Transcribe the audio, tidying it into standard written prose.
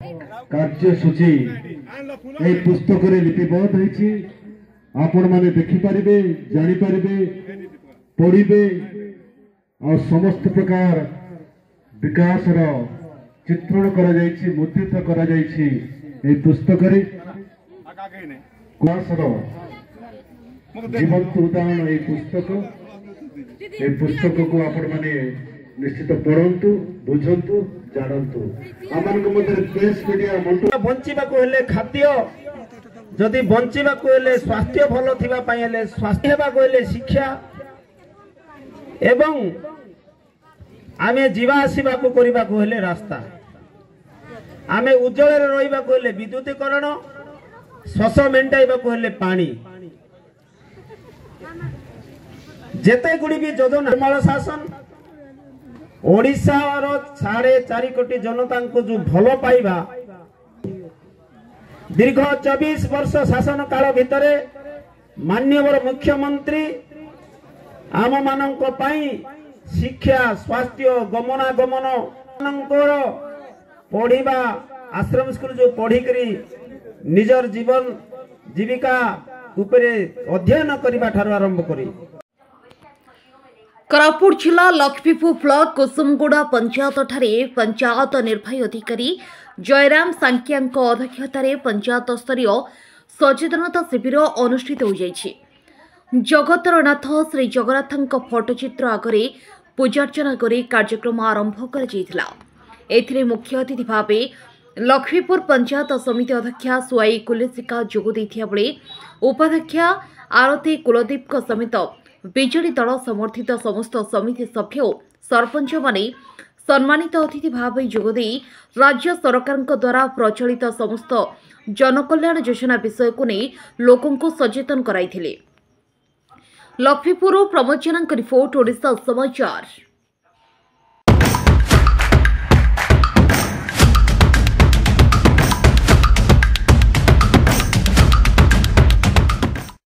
କାର୍ଯ୍ୟସୂଚୀ এই পুস্তকরে লিপিবদ্ধ হয়েছি। आपण माने देखि पारिबे, जानि पारिबे, पढ़िबे और समस्त प्रकार विकास रो चित्रण करा जायछि, मुद्रित करा जायछि। এই पुस्तकरे क्लास रो जीवंत उदाहरण এই पुस्तक को आपण माने निश्चित पढ़ंतु, बुझंतु, जानंतु। आमान को मते प्रेस मीडिया मंटू बंचिबा को हेले खाद्य, जदि बंचिबा को हेले स्वास्थ्य भलो थिबा पई हेले स्वास्थ्य हेबा को हेले शिक्षा एवं आमे जीवा आसीबा को करिबा को हेले रास्ता, आमे उज्जवल रे रहिबा को हेले विद्युतीकरण, शोष मेंटाइबा को हेले पानी। जेते गुडी भी योजना निर्मल शासन ओडिशा रो 4.5 कोटी जनता को जो भलो पाइबा दीर्घ 24 वर्ष शासन काल भितरे माननीय मुख्यमंत्री आम मानक शिक्षा, स्वास्थ्य, गमनागमन पढ़ा आश्रम स्कूल जो पढ़ी करी निजर जीवन जीविका उपरे अध्ययन करबा ठार आरंभ करी कोरापुट जिला लक्ष्मीपुर ब्लॉक कुसुमगुड़ा पंचायत ठारे पंचायत निर्वाही अधिकारी जयराम सांकिया अध्यक्षतार पंचायत स्तरीय सचेतनता शिविर अनुष्ठित हो जाइछि। जगतरनाथ श्री जगन्नाथ फोटोचित्र आगे पूजार्चना कर कार्यक्रम आरंभ कर मुख्य अतिथि भाव लक्ष्मीपुर पंचायत समिति अध्यक्षा सुआई कुलेसिका जोग देथिया बेले उपाध्यक्षा आरती कुलदीप समेत बीजेडी दल समर्थित समस्त समिति सभ्य और सरपंच माने सम्मानित अतिथि भाव जोगदे राज्य सरकार द्वारा प्रचलित समस्त जनकल्याण योजना विषय को नहीं लोकों को सचेतन कराइथिले। लक्ष्मीपुर प्रमोद जेना रिपोर्ट, ओडिशा समाचार।